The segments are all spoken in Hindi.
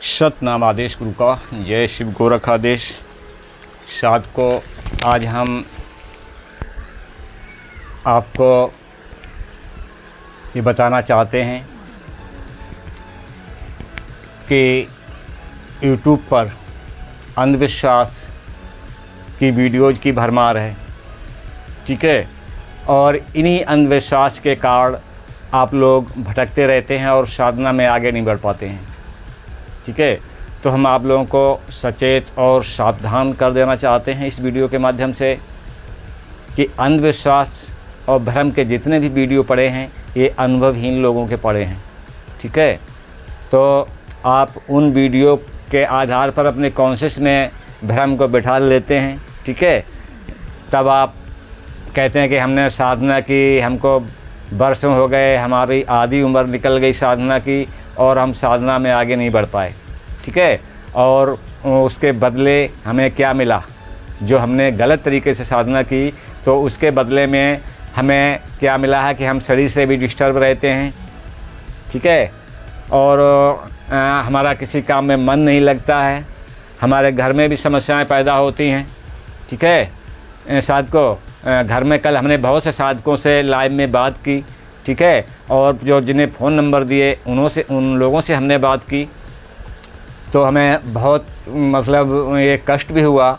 सतनाम आदेश गुरु का, जय शिव गोरख आदेश। साथ को आज हम आपको ये बताना चाहते हैं कि YouTube पर अंधविश्वास की वीडियोज़ की भरमार है, ठीक है। और इन्हीं अंधविश्वास के कारण आप लोग भटकते रहते हैं और साधना में आगे नहीं बढ़ पाते हैं, ठीक है। तो हम आप लोगों को सचेत और सावधान कर देना चाहते हैं इस वीडियो के माध्यम से कि अंधविश्वास और भ्रम के जितने भी वीडियो पड़े हैं ये अनुभवहीन लोगों के पड़े हैं, ठीक है। तो आप उन वीडियो के आधार पर अपने कॉन्शियस में भ्रम को बिठा लेते हैं, ठीक है। तब आप कहते हैं कि हमने साधना की, हमको वर्षों हो गए, हमारी आधी उम्र निकल गई साधना की और हम साधना में आगे नहीं बढ़ पाए, ठीक है। और उसके बदले हमें क्या मिला? जो हमने गलत तरीके से साधना की तो उसके बदले में हमें क्या मिला है कि हम शरीर से भी डिस्टर्ब रहते हैं, ठीक है। और हमारा किसी काम में मन नहीं लगता है, हमारे घर में भी समस्याएं पैदा होती हैं, ठीक है। साधकों, घर में कल हमने बहुत से साधकों से लाइव में बात की, ठीक है। और जो जिन्हें फ़ोन नंबर दिए उन लोगों से हमने बात की तो हमें बहुत मतलब ये कष्ट भी हुआ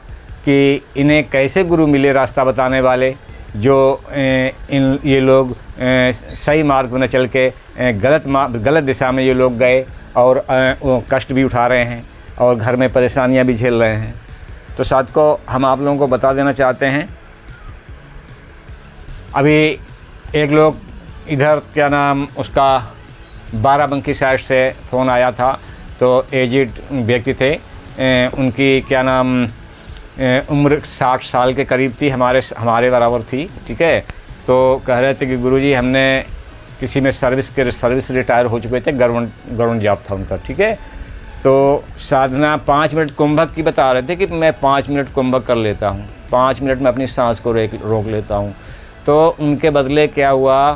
कि इन्हें कैसे गुरु मिले रास्ता बताने वाले, जो ये लोग सही मार्ग में न चल के गलत दिशा में ये लोग गए और कष्ट भी उठा रहे हैं और घर में परेशानियां भी झेल रहे हैं। तो साधकों, हम आप लोगों को बता देना चाहते हैं, अभी एक लोग इधर क्या नाम उसका बाराबंकी साइड से फ़ोन आया था, तो एजिड व्यक्ति थे, उनकी क्या नाम उम्र 60 साल के करीब थी, हमारे बराबर थी, ठीक है। तो कह रहे थे कि गुरुजी हमने किसी में सर्विस रिटायर हो चुके थे, गवर्नमेंट जॉब था उनका, ठीक है। तो साधना 5 मिनट कुंभक की बता रहे थे कि मैं 5 मिनट कुंभक कर लेता हूँ, 5 मिनट में अपनी सांस को रोक लेता हूँ। तो उनके बदले क्या हुआ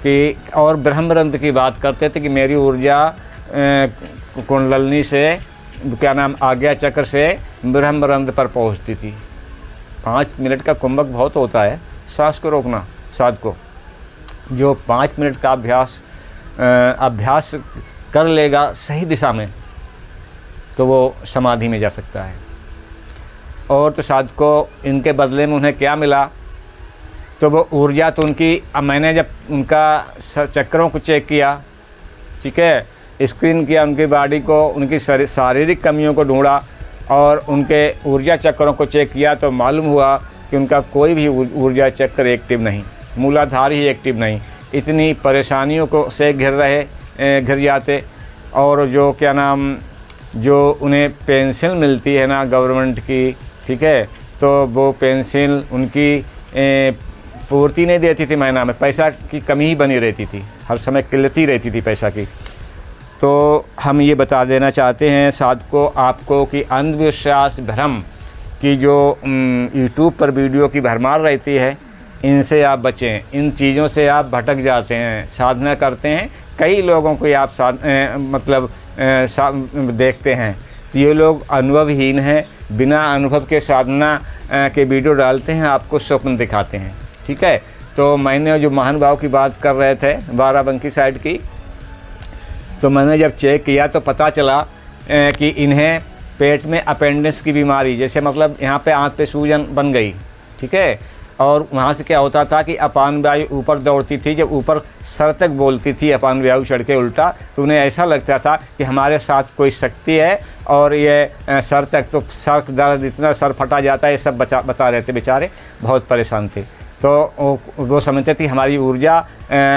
कि और ब्रह्मरंध्र की बात करते थे कि मेरी ऊर्जा कुंडलनी से क्या नाम आज्ञा चक्र से ब्रह्मरंध्र पर पहुंचती थी। 5 मिनट का कुंभक बहुत होता है, सांस को रोकना। साधकों, जो 5 मिनट का अभ्यास कर लेगा सही दिशा में तो वो समाधि में जा सकता है। और तो साधकों, इनके बदले में उन्हें क्या मिला? तो वो ऊर्जा तो उनकी, अब मैंने जब उनका चक्रों को चेक किया, ठीक है, स्क्रीन किया उनकी बॉडी को, उनकी शारीरिक कमियों को ढूंढा और उनके ऊर्जा चक्रों को चेक किया तो मालूम हुआ कि उनका कोई भी ऊर्जा चक्र एक्टिव नहीं, मूलाधार ही एक्टिव नहीं। इतनी परेशानियों को से घिर जाते। और जो क्या नाम जो उन्हें पेंशन मिलती है ना गवर्नमेंट की, ठीक है, तो वो पेंशन उनकी पूर्ति नहीं देती थी, महीना में पैसा की कमी ही बनी रहती थी, हर समय किल्लत ही रहती थी पैसा की। तो हम ये बता देना चाहते हैं साधकों आपको कि अंधविश्वास भ्रम की जो YouTube पर वीडियो की भरमार रहती है, इनसे आप बचें। इन चीज़ों से आप भटक जाते हैं, साधना करते हैं, कई लोगों को आप देखते हैं तो ये लोग अनुभवहीन हैं, बिना अनुभव के साधना के वीडियो डालते हैं, आपको स्वप्न दिखाते हैं, ठीक है। तो मैंने जो महानुभाव की बात कर रहे थे बाराबंकी साइड की, तो मैंने जब चेक किया तो पता चला कि इन्हें पेट में अपेंडिक्स की बीमारी, जैसे मतलब यहाँ पे आंत पे सूजन बन गई, ठीक है। और वहाँ से क्या होता था कि अपान वायु ऊपर दौड़ती थी, जब ऊपर सर तक बोलती थी अपान वायु चढ़ के उल्टा, तो उन्हें ऐसा लगता था कि हमारे साथ कोई शक्ति है और ये सर तक, तो सर दर्द, इतना सर फटा जाता है, ये सब बता रहे थे, बेचारे बहुत परेशान थे। तो वो समझते थे हमारी ऊर्जा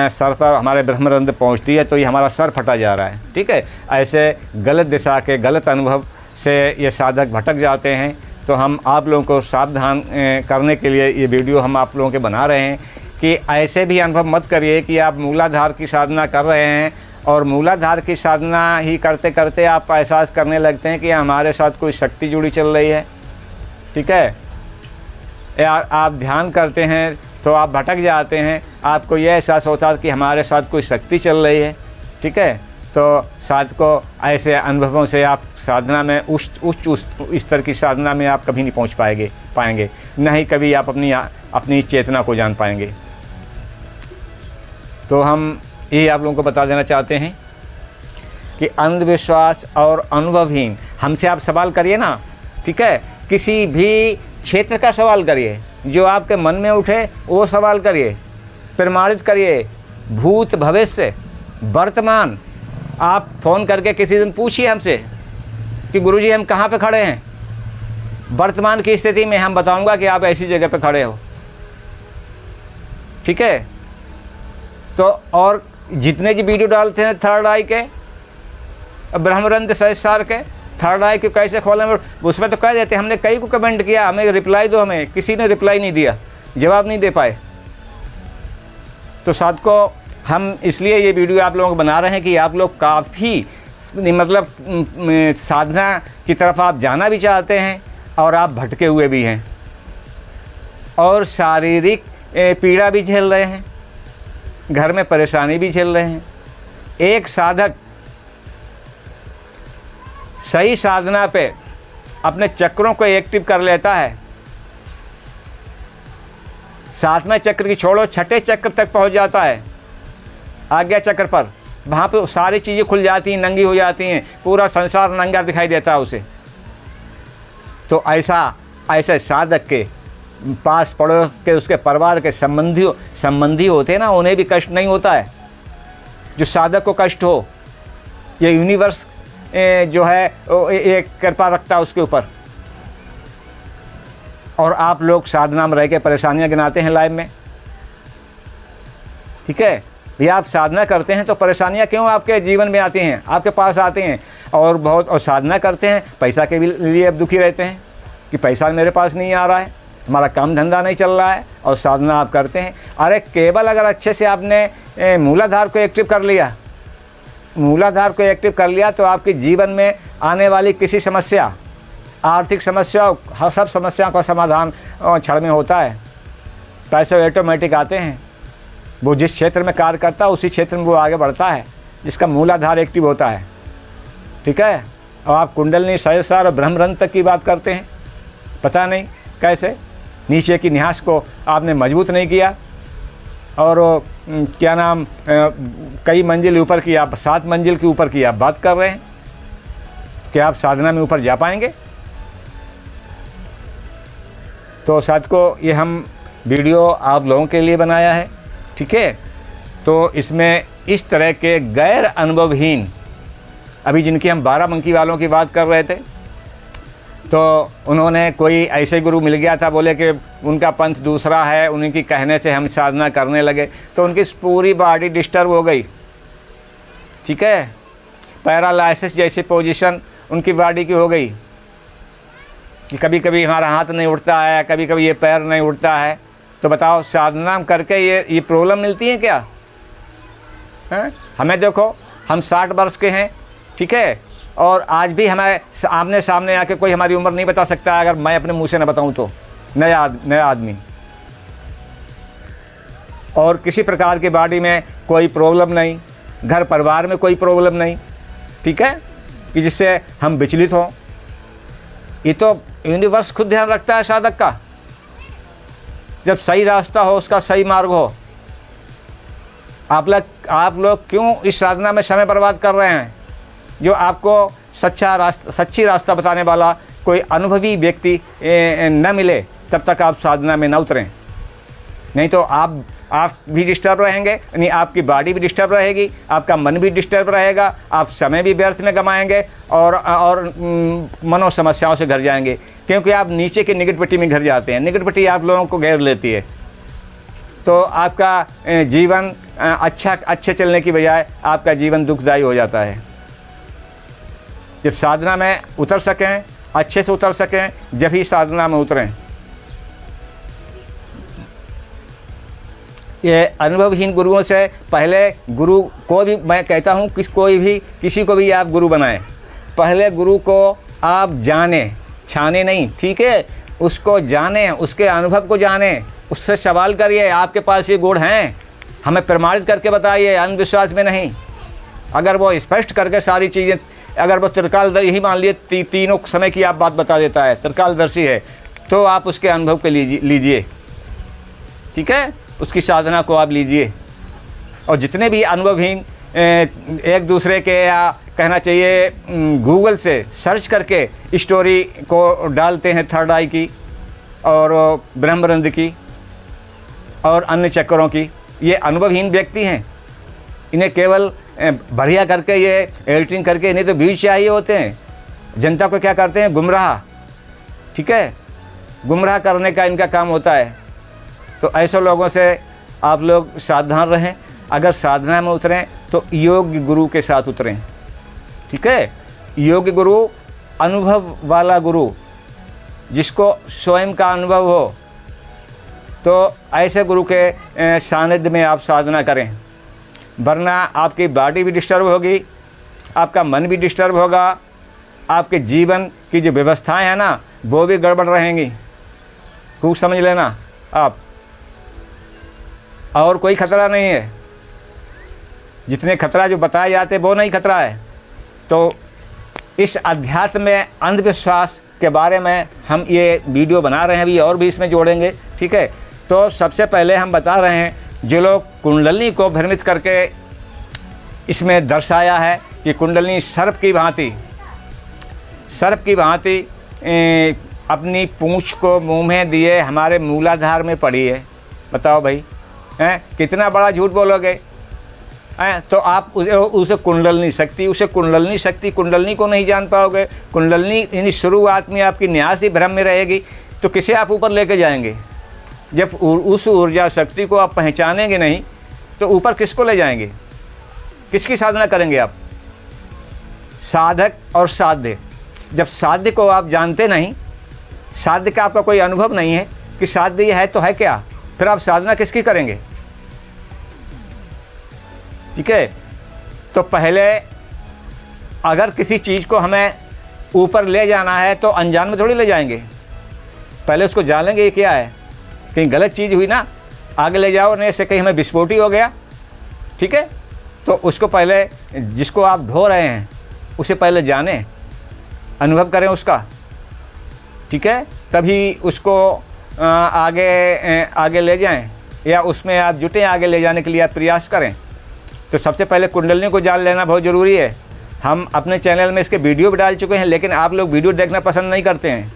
सर पर, हमारे ब्रह्मरंध्र पहुंचती है तो ये हमारा सर फटा जा रहा है, ठीक है। ऐसे गलत दिशा के गलत अनुभव से ये साधक भटक जाते हैं। तो हम आप लोगों को सावधान करने के लिए ये वीडियो हम आप लोगों के बना रहे हैं कि ऐसे भी अनुभव मत करिए कि आप मूलाधार की साधना कर रहे हैं और मूलाधार की साधना ही करते करते आप एहसास करने लगते हैं कि हमारे साथ कोई शक्ति जुड़ी चल रही है, ठीक है। यार आप ध्यान करते हैं तो आप भटक जाते हैं, आपको यह एहसास होता है कि हमारे साथ कोई शक्ति चल रही है, ठीक है। तो साधको ऐसे अनुभवों से आप साधना में उच्च स्तर की साधना में आप कभी नहीं पहुंच पाएंगे, न ही कभी आप अपनी चेतना को जान पाएंगे। तो हम ये आप लोगों को बता देना चाहते हैं कि अंधविश्वास और अनुभवहीन, हमसे आप सवाल करिए ना, ठीक है, किसी भी क्षेत्र का सवाल करिए, जो आपके मन में उठे वो सवाल करिए, प्रमाणित करिए, भूत भविष्य वर्तमान। आप फ़ोन करके किसी दिन पूछिए हमसे कि गुरुजी हम कहाँ पे खड़े हैं, वर्तमान की स्थिति में हम बताऊंगा कि आप ऐसी जगह पे खड़े हो, ठीक है। तो और जितने जी वीडियो डालते हैं थर्ड आई के, ब्रह्मरंध्र सहस्रार के, थर्ड आई को कैसे खोलें, उसमें तो कह देते हैं, हमने कई को कमेंट किया, हमें रिप्लाई दो, हमें किसी ने रिप्लाई नहीं दिया, जवाब नहीं दे पाए। तो साधको हम इसलिए ये वीडियो आप लोगों को बना रहे हैं कि आप लोग काफ़ी मतलब साधना की तरफ आप जाना भी चाहते हैं और आप भटके हुए भी हैं और शारीरिक पीड़ा भी झेल रहे हैं, घर में परेशानी भी झेल रहे हैं। एक साधक सही साधना पे अपने चक्रों को एक्टिव कर लेता है, 7वें चक्र की छोड़ो 6ठे चक्र तक पहुंच जाता है, आज्ञा चक्र पर। वहाँ पे सारी चीज़ें खुल जाती हैं, नंगी हो जाती हैं, पूरा संसार नंगा दिखाई देता है उसे। तो ऐसे साधक के पास पड़ोस के उसके परिवार के संबंधी होते हैं ना, उन्हें भी कष्ट नहीं होता है जो साधक को कष्ट हो। ये यूनिवर्स जो है एक कृपा रखता है उसके ऊपर। और आप लोग साधना में रह के परेशानियाँ गिनाते हैं लाइफ में, ठीक है भैया। आप साधना करते हैं तो परेशानियाँ क्यों आपके जीवन में आती हैं, आपके पास आती हैं। और साधना करते हैं, पैसा के लिए अब दुखी रहते हैं कि पैसा मेरे पास नहीं आ रहा है, हमारा काम धंधा नहीं चल रहा है, और साधना आप करते हैं। अरे केवल अगर अच्छे से आपने मूलाधार को एक्टिव कर लिया, मूलाधार को एक्टिव कर लिया, तो आपके जीवन में आने वाली किसी समस्या, आर्थिक समस्या, सब समस्याओं का समाधान क्षण में होता है। पैसे ऑटोमेटिक आते हैं। वो जिस क्षेत्र में कार्य करता है उसी क्षेत्र में वो आगे बढ़ता है, जिसका मूलाधार एक्टिव होता है, ठीक है। और आप कुंडलिनी सहस्रार और ब्रह्मरंध्र तक की बात करते हैं, पता नहीं कैसे नीचे की न्यास को आपने मजबूत नहीं किया, और क्या नाम कई मंजिल ऊपर की, आप 7 मंजिल के ऊपर की आप बात कर रहे हैं। क्या आप साधना में ऊपर जा पाएंगे? तो साधको ये हम वीडियो आप लोगों के लिए बनाया है, ठीक है। तो इसमें इस तरह के गैर अनुभवहीन, अभी जिनकी हम 12 मंकी वालों की बात कर रहे थे, तो उन्होंने कोई ऐसे गुरु मिल गया था, बोले कि उनका पंथ दूसरा है, उनकी कहने से हम साधना करने लगे, तो उनकी पूरी बॉडी डिस्टर्ब हो गई, ठीक है। पैरालाइसिस जैसी पोजीशन उनकी बॉडी की हो गई कि कभी कभी हमारा हाथ नहीं उठता है, कभी कभी ये पैर नहीं उठता है। तो बताओ साधना करके ये प्रॉब्लम मिलती है क्या? हैं? हमें देखो, हम 60 वर्ष के हैं, ठीक है, और आज भी हमें आमने सामने आके कोई हमारी उम्र नहीं बता सकता है, अगर मैं अपने मुंह से न बताऊं तो। नया आदमी, और किसी प्रकार की बॉडी में कोई प्रॉब्लम नहीं, घर परिवार में कोई प्रॉब्लम नहीं, ठीक है, कि जिससे हम विचलित हों। ये तो यूनिवर्स खुद ध्यान रखता है साधक का। जब सही रास्ता हो, उसका सही मार्ग हो। आप लोग क्यों इस साधना में समय बर्बाद कर रहे हैं? जो आपको सच्ची रास्ता बताने वाला कोई अनुभवी व्यक्ति न मिले, तब तक आप साधना में न उतरें। नहीं तो आप भी डिस्टर्ब रहेंगे, यानी आपकी बॉडी भी डिस्टर्ब रहेगी, आपका मन भी डिस्टर्ब रहेगा, आप समय भी व्यर्थ में गंवाएंगे, और मनो समस्याओं से घर जाएंगे, क्योंकि आप नीचे की निगेटिविटी में घर जाते हैं। निगेटिविटी आप लोगों को घेर लेती है, तो आपका जीवन अच्छे चलने की बजाय आपका जीवन दुखदायी हो जाता है। जब साधना में उतर सकें, अच्छे से उतर सकें, जब ही साधना में उतरें। ये अनुभवहीन गुरुओं से पहले, गुरु को भी मैं कहता हूँ कि किसी को भी आप गुरु बनाएं, पहले गुरु को आप जानें, छाने नहीं, ठीक है, उसको जानें, उसके अनुभव को जानें, उससे सवाल करिए, आपके पास ये गुण हैं, हमें प्रमाणित करके बताइए, अंधविश्वास में नहीं। अगर वो स्पष्ट करके सारी चीज़ें, अगर वो त्रिकालदर्शी ही मान लिए तीनों समय की आप बात बता देता है, त्रिकालदर्शी है, तो आप उसके अनुभव के लीजिए, ठीक है, उसकी साधना को आप लीजिए। और जितने भी अनुभवहीन एक दूसरे के, या कहना चाहिए गूगल से सर्च करके स्टोरी को डालते हैं थर्ड आई की और ब्रह्मरंद की और अन्य चक्करों की, ये अनुभवहीन व्यक्ति हैं। इन्हें केवल बढ़िया करके ये एडिटिंग करके, नहीं तो व्यूज चाहिए होते हैं। जनता को क्या करते हैं? गुमराह, ठीक है, गुमराह करने का इनका काम होता है। तो ऐसे लोगों से आप लोग सावधान रहें। अगर साधना में उतरें तो योग्य गुरु के साथ उतरें, ठीक है। योग्य गुरु, अनुभव वाला गुरु, जिसको स्वयं का अनुभव हो, तो ऐसे गुरु के सानिध्य में आप साधना करें। वरना आपकी बॉडी भी डिस्टर्ब होगी, आपका मन भी डिस्टर्ब होगा, आपके जीवन की जो व्यवस्थाएं हैं ना वो भी गड़बड़ रहेंगी। खूब समझ लेना आप। और कोई खतरा नहीं है, जितने खतरा जो बताए जाते वो नहीं खतरा है। तो इस अध्यात्म में अंधविश्वास के बारे में हम ये वीडियो बना रहे हैं, अभी और भी इसमें जोड़ेंगे, ठीक है। तो सबसे पहले हम बता रहे हैं, जो लोग कुंडलिनी को भ्रमित करके इसमें दर्शाया है कि कुंडलिनी सर्प की भांति अपनी पूंछ को मुंह में दिए हमारे मूलाधार में पड़ी है। बताओ भाई, कितना बड़ा झूठ बोलोगे? तो आप उसे कुंडलिनी शक्ति कुंडलिनी को नहीं जान पाओगे। कुंडलिनी इन शुरुआत में आपकी न्यास ही भ्रम में रहेगी, तो किसे आप ऊपर लेके जाएंगे? जब उस ऊर्जा शक्ति को आप पहचानेंगे नहीं तो ऊपर किसको ले जाएंगे? किसकी साधना करेंगे आप? साधक और साध्य। जब साध्य को आप जानते नहीं, साध्य का आपका कोई अनुभव नहीं है कि साध्य है तो है क्या, फिर आप साधना किसकी करेंगे? ठीक है। तो पहले अगर किसी चीज़ को हमें ऊपर ले जाना है तो अनजान में थोड़ी ले जाएंगे, पहले उसको जान लेंगे ये क्या है। कहीं गलत चीज़ हुई ना, आगे ले जाओ, नहीं से कहीं हमें विस्फोट ही हो गया, ठीक है। तो उसको पहले, जिसको आप ढो रहे हैं उसे पहले जाने, अनुभव करें उसका, ठीक है, तभी उसको आगे ले जाएं, या उसमें आप जुटें, आगे ले जाने के लिए आप प्रयास करें। तो सबसे पहले कुंडलिनी को जान लेना बहुत ज़रूरी है। हम अपने चैनल में इसके वीडियो भी डाल चुके हैं, लेकिन आप लोग वीडियो देखना पसंद नहीं करते हैं।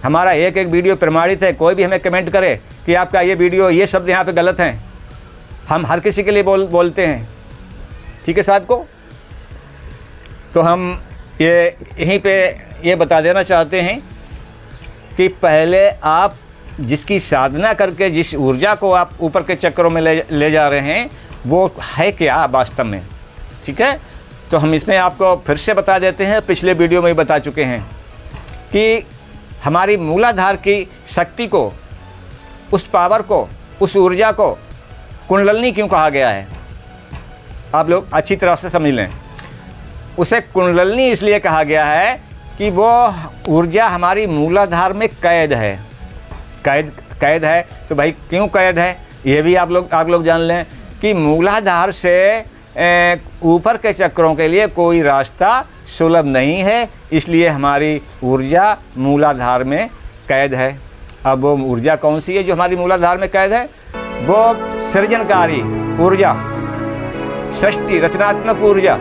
हमारा एक एक वीडियो प्रमाणित है। कोई भी हमें कमेंट करे कि आपका ये वीडियो, ये शब्द यहाँ पे गलत हैं, हम हर किसी के लिए बोलते हैं, ठीक है साथ को। तो हम यहीं पे ये बता देना चाहते हैं कि पहले आप जिसकी साधना करके जिस ऊर्जा को आप ऊपर के चक्रों में ले जा रहे हैं वो है क्या वास्तव में, ठीक है। तो हम इसमें आपको फिर से बता देते हैं, पिछले वीडियो में ही बता चुके हैं कि हमारी मूलाधार की शक्ति को, उस पावर को, उस ऊर्जा को कुंडलिनी क्यों कहा गया है। आप लोग अच्छी तरह से समझ लें। उसे कुंडलिनी इसलिए कहा गया है कि वो ऊर्जा हमारी मूलाधार में कैद है। कैद है तो भाई क्यों कैद है ये भी आप लोग जान लें कि मूलाधार से ऊपर के चक्रों के लिए कोई रास्ता सुलभ नहीं है, इसलिए हमारी ऊर्जा मूलाधार में कैद है। अब वो ऊर्जा कौन सी है जो हमारी मूलाधार में कैद है? वो सृजनकारी ऊर्जा, सृष्टि, रचनात्मक ऊर्जा,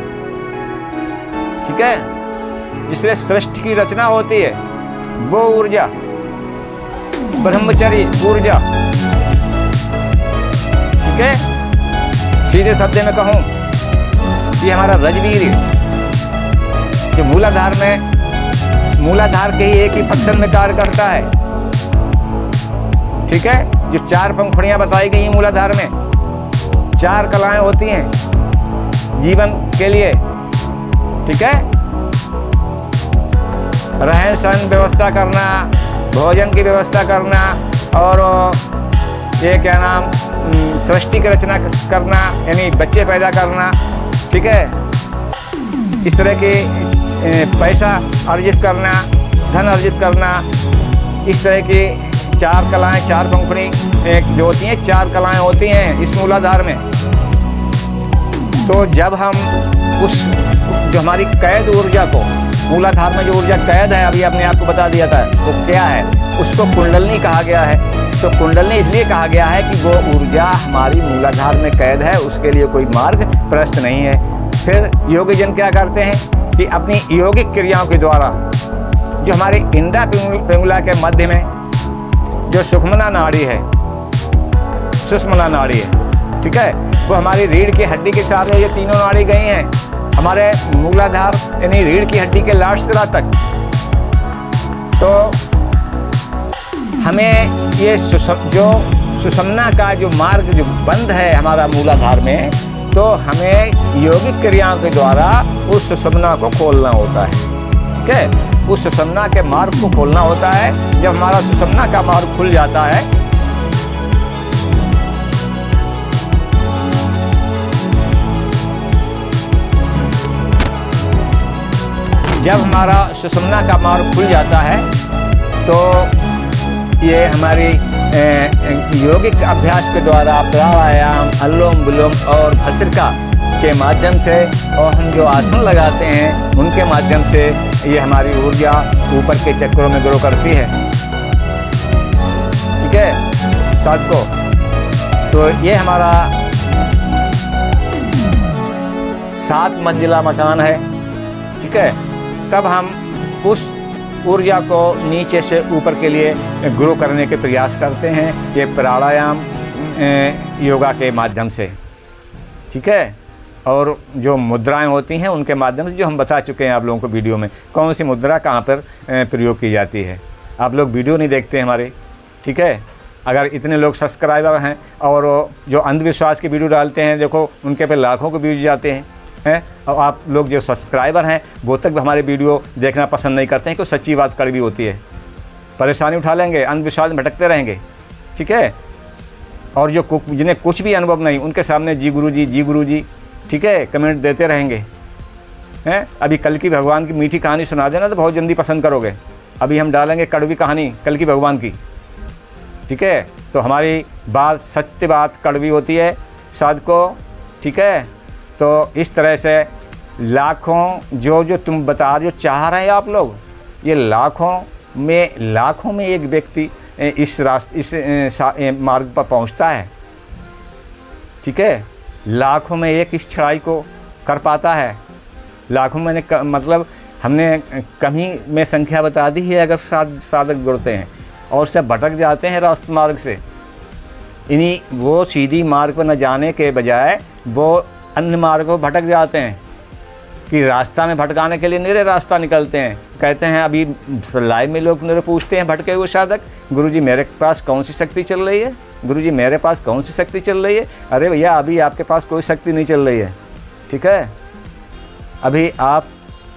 ठीक है, जिससे सृष्टि की रचना होती है, वो ऊर्जा, ब्रह्मचर्य ऊर्जा, ठीक है। सीधे शब्द में कहूँ कि हमारा रजवीर जो मूलाधार के ही एक ही फंक्शन में कार्य करता है, ठीक है। जो 4 पंखुड़ियाँ बताई गई हैं मूलाधार में, 4 कलाएं होती हैं जीवन के लिए, ठीक है। रहन सहन व्यवस्था करना, भोजन की व्यवस्था करना, और ये क्या नाम, सृष्टि की रचना करना, यानी बच्चे पैदा करना, ठीक है। इस तरह के पैसा अर्जित करना, धन अर्जित करना, इस तरह की 4 कलाएं, 4 पंखुड़ी जो होती हैं, 4 कलाएं होती हैं इस मूलाधार में। तो जब हम उस जो हमारी कैद ऊर्जा को, मूलाधार में जो ऊर्जा कैद है, अभी आपने आपको बता दिया था वो क्या है, उसको कुंडलनी कहा गया है। तो कुंडलनी इसलिए कहा गया है कि वो ऊर्जा हमारी मूलाधार में कैद है, उसके लिए कोई मार्ग प्रशस्त नहीं है। फिर योगी जन क्या करते हैं कि अपनी योगिक क्रियाओं के द्वारा जो हमारे इंद्रा पिंगला के मध्य में जो सुषुम्ना नाड़ी है, सुषुम्ना नाड़ी है, ठीक है, वो हमारी रीढ़ की हड्डी के साथ ये तीनों नाड़ी गई हैं हमारे मूलाधार यानी रीढ़ की हड्डी के लास्ट सिरा तक। तो हमें ये जो सुषुम्ना का जो मार्ग जो बंद है हमारा मूलाधार में, तो हमें योगिक क्रियाओं के द्वारा उस सुषुम्ना को खोलना होता है, ठीक है। उस सुषुम्ना के मार्ग को खोलना होता है। जब हमारा सुषुम्ना का मार्ग खुल जाता है, जब हमारा सुषुम्ना का मार्ग खुल जाता है, तो ये हमारी योगिक अभ्यास के द्वारा प्राणायाम, अनुलोम विलोम और भस्त्रिका के माध्यम से, और हम जो आसन लगाते हैं उनके माध्यम से ये हमारी ऊर्जा ऊपर के चक्रों में ग्रो करती है, ठीक है साथियों। तो ये हमारा 7 मंजिला मकान है, ठीक है। तब हम उस ऊर्जा को नीचे से ऊपर के लिए ग्रो करने के प्रयास करते हैं, ये प्राणायाम योगा के माध्यम से, ठीक है। और जो मुद्राएं होती हैं उनके माध्यम से, जो हम बता चुके हैं आप लोगों को वीडियो में, कौन सी मुद्रा कहाँ पर प्रयोग की जाती है। आप लोग वीडियो नहीं देखते हमारे, ठीक है। अगर इतने लोग सब्सक्राइबर हैं और जो अंधविश्वास की वीडियो डालते हैं, देखो उनके पे लाखों के व्यूज जाते हैं, और आप लोग जो सब्सक्राइबर हैं वो तक भी हमारे वीडियो देखना पसंद नहीं करते हैं, क्योंकि सच्ची बात कड़वी होती है। परेशानी उठा लेंगे, अंधविश्वास में भटकते रहेंगे, ठीक है। और जो जिन्हें कुछ भी अनुभव नहीं, उनके सामने जी गुरुजी, ठीक है, कमेंट देते रहेंगे, हैं। अभी कल की भगवान की मीठी कहानी सुना देना तो बहुत जल्दी पसंद करोगे। अभी हम डालेंगे कड़वी कहानी कल की भगवान की, ठीक है। तो हमारी बात सत्य बात कड़वी होती है साधको, ठीक है। तो इस तरह से लाखों जो तुम बता रहे हो, चाह रहे हैं आप लोग, ये लाखों में एक व्यक्ति इस मार्ग पर पहुंचता है, ठीक है। लाखों में एक इस चढ़ाई को कर पाता है। लाखों में मतलब हमने कमी में संख्या बता दी है। अगर साधक जुड़ते हैं और सब भटक जाते हैं रास्ते मार्ग से, इन्हीं वो सीधी मार्ग पर न जाने के बजाय वो अन्य मार्ग पर भटक जाते हैं, कि रास्ता में भटकाने के लिए निरे रास्ता निकलते हैं। कहते हैं अभी लाइव में लोग मेरे पूछते हैं भटके हुए साधक, गुरुजी मेरे पास कौन सी शक्ति चल रही है, गुरुजी मेरे पास कौन सी शक्ति चल रही है। अरे भैया अभी आपके पास कोई शक्ति नहीं चल रही है, ठीक है। अभी आप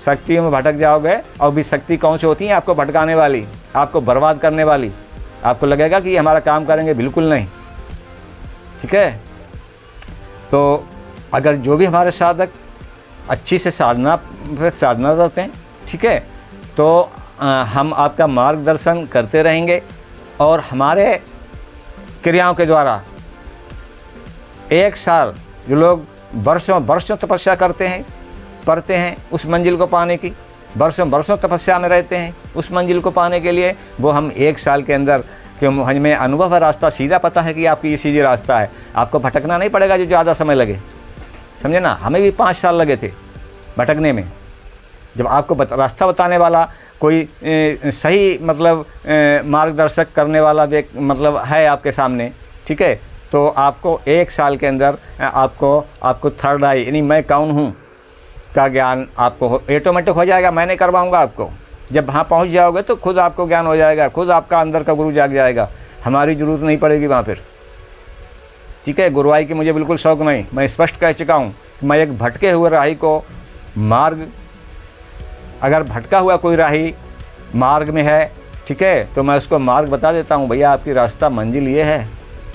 शक्तियों में भटक जाओगे, और भी शक्ति कौन सी होती है आपको भटकाने वाली, आपको बर्बाद करने वाली। आपको लगेगा कि हमारा काम करेंगे, बिल्कुल नहीं, ठीक है। तो अगर जो भी हमारे साधक अच्छी से साधना करते हैं, ठीक है, तो हम आपका मार्गदर्शन करते रहेंगे, और हमारे क्रियाओं के द्वारा एक साल जो लोग वर्षों तपस्या करते हैं, पढ़ते हैं उस मंजिल को पाने की, वर्षों तपस्या में रहते हैं उस मंजिल को पाने के लिए, वो हम एक साल के अंदर, क्यों हमें अनुभव है, रास्ता सीधा पता है कि आपकी ये सीधी रास्ता है, आपको भटकना नहीं पड़ेगा जो ज़्यादा समय लगे, समझे ना। हमें भी 5 साल लगे थे भटकने में। जब आपको रास्ता बताने वाला कोई सही मतलब मार्गदर्शक करने वाला मतलब है आपके सामने, ठीक है, तो आपको 1 साल के अंदर आपको थर्ड आई यानी मैं कौन हूँ का ज्ञान आपको ऑटोमेटिक हो जाएगा। मैं नहीं करवाऊँगा आपको। जब वहाँ पहुँच जाओगे तो खुद आपको ज्ञान हो जाएगा, खुद आपका अंदर का गुरु जाग जाएगा, हमारी ज़रूरत नहीं पड़ेगी वहाँ फिर, ठीक है। गुरुवाई की मुझे बिल्कुल शौक़ नहीं। मैं स्पष्ट कह चुका हूँ, मैं एक भटके हुए राही को मार्ग, अगर भटका हुआ कोई राही मार्ग में है, ठीक है, तो मैं उसको मार्ग बता देता हूँ, भैया आपकी रास्ता मंजिल ये है,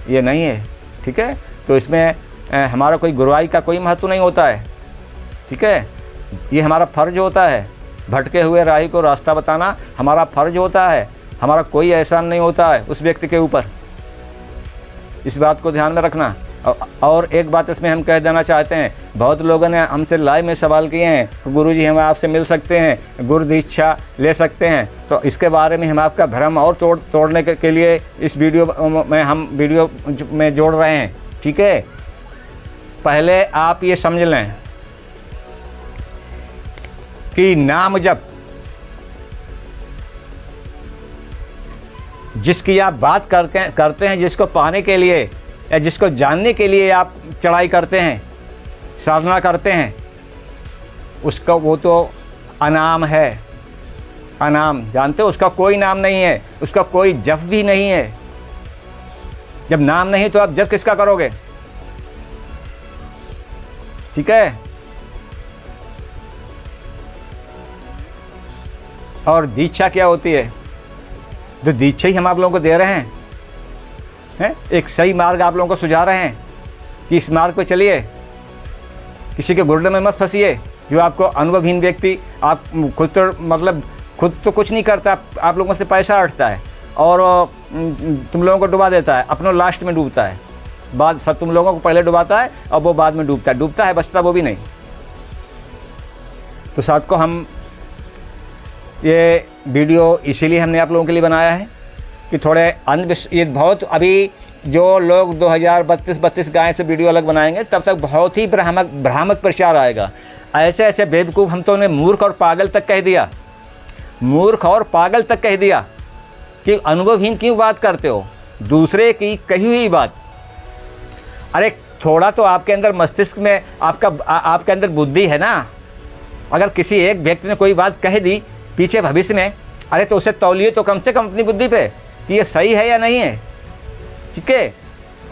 ये नहीं है, ठीक है। तो इसमें हमारा कोई गुरुवाई का कोई महत्व नहीं होता है, ठीक है। ये हमारा फ़र्ज होता है, भटके हुए राही को रास्ता बताना हमारा फ़र्ज होता है, हमारा कोई एहसान नहीं होता है उस व्यक्ति के ऊपर। इस बात को ध्यान में रखना। और एक बात इसमें हम कह देना चाहते हैं, बहुत लोगों ने हमसे लाइव में सवाल किए हैं, गुरुजी हम आपसे मिल सकते हैं, गुरु दीक्षा ले सकते हैं। तो इसके बारे में हम आपका भ्रम और तोड़ने के लिए इस वीडियो में हम वीडियो में जोड़ रहे हैं। ठीक है, पहले आप ये समझ लें कि नाम जप जिसकी आप बात करते हैं, जिसको पाने के लिए या जिसको जानने के लिए आप चढ़ाई करते हैं, साधना करते हैं, उसका वो तो अनाम है। अनाम जानते हो, उसका कोई नाम नहीं है, उसका कोई जप भी नहीं है। जब नाम नहीं तो आप जप किसका करोगे? ठीक है। और दीक्षा क्या होती है? तो दीक्षा ही हम आप लोगों को दे रहे हैं, एक सही मार्ग आप लोगों को सुझा रहे हैं कि इस मार्ग पे चलिए, किसी के गुर्दे में मत फंसिए। जो आपको अनुभवहीन व्यक्ति, आप खुद तो मतलब खुद तो कुछ नहीं करता, आप लोगों से पैसा अटता है और तुम लोगों को डुबा देता है, अपनों लास्ट में डूबता है। बाद सब तुम लोगों को पहले डुबाता है और वो बाद में डूबता है, बचता वो भी नहीं। तो साथ को हम ये वीडियो इसीलिए हमने आप लोगों के लिए बनाया है कि थोड़े ये बहुत अभी जो लोग 2032 गाय से वीडियो अलग बनाएंगे, तब तक बहुत ही भ्रामक प्रचार आएगा। ऐसे ऐसे बेवकूफ़, हम तो उन्हें मूर्ख और पागल तक कह दिया, मूर्ख और पागल तक कह दिया कि अनुभवहीन क्यों बात करते हो, दूसरे की कही हुई बात। अरे थोड़ा तो आपके अंदर मस्तिष्क में आपके अंदर बुद्धि है ना। अगर किसी एक व्यक्ति ने कोई बात कह दी पीछे भविष्य में, अरे तो उसे तौलिए तो कम से कम अपनी बुद्धि पे कि ये सही है या नहीं है। ठीक है,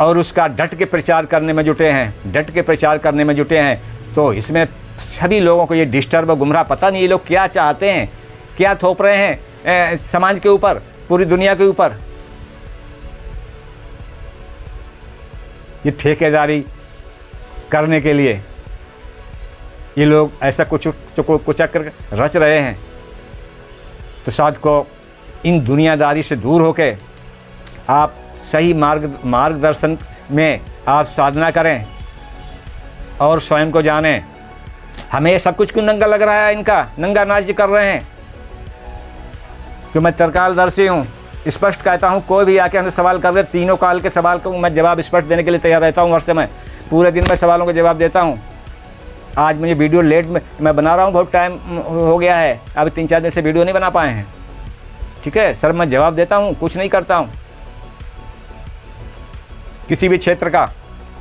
और उसका डट के प्रचार करने में जुटे हैं, तो इसमें सभी लोगों को ये डिस्टर्ब और गुमराह, पता नहीं ये लोग क्या चाहते हैं, क्या थोप रहे हैं समाज के ऊपर, पूरी दुनिया के ऊपर। ये ठेकेदारी करने के लिए ये लोग ऐसा कुचक्र रच रहे हैं। तो साथ को इन दुनियादारी से दूर होकर आप सही मार्गदर्शन में आप साधना करें और स्वयं को जानें। हमें ये सब कुछ क्यों नंगा लग रहा है, इनका नंगा नाच कर रहे हैं? क्यों मैं त्रिकालदर्शी हूँ, स्पष्ट कहता हूँ। कोई भी आके हमसे सवाल कर रहे, तीनों काल के सवाल को मैं जवाब स्पष्ट देने के लिए तैयार रहता हूँ। वर्ष में पूरे दिन मैं सवालों के जवाब देता हूँ। आज मुझे वीडियो लेट में मैं बना रहा हूँ, बहुत टाइम हो गया है, अभी 3-4 दिन से वीडियो नहीं बना पाए हैं। ठीक है सर, मैं जवाब देता हूँ, कुछ नहीं करता हूँ। किसी भी क्षेत्र का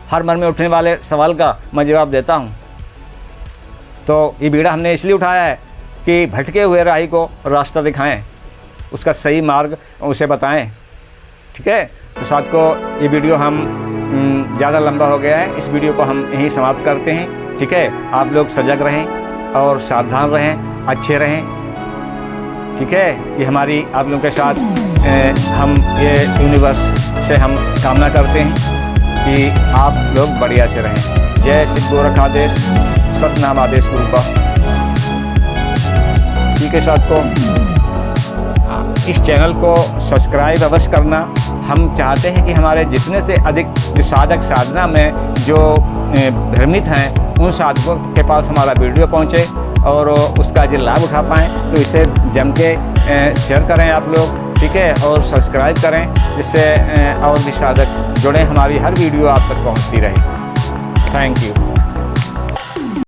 हर मन में उठने वाले सवाल का मैं जवाब देता हूँ। तो ये बीड़ा हमने इसलिए उठाया है कि भटके हुए राही को रास्ता दिखाएं, उसका सही मार्ग उसे बताएं। ठीक है, तो साथ को ये वीडियो हम ज़्यादा लंबा हो गया है, इस वीडियो को हम यहीं समाप्त करते हैं। ठीक है, आप लोग सजग रहें और सावधान रहें, अच्छे रहें। ठीक है, ये हमारी आप लोगों के साथ हम ये यूनिवर्स से हम कामना करते हैं कि आप लोग बढ़िया से रहें। जय श्री गोरखादेश, सतनाम आदेश गुरु का। ठीक है साथ को इस चैनल को सब्सक्राइब अवश्य करना। हम चाहते हैं कि हमारे जितने से अधिक जो साधक साधना में जो भ्रमित हैं, उन साधकों के पास हमारा वीडियो पहुंचे और उसका जो लाभ उठा पाएँ। तो इसे जम के शेयर करें आप लोग। ठीक है, और सब्सक्राइब करें, जिससे और भी साधक जुड़ें, हमारी हर वीडियो आप तक पहुंचती रहे। Thank you.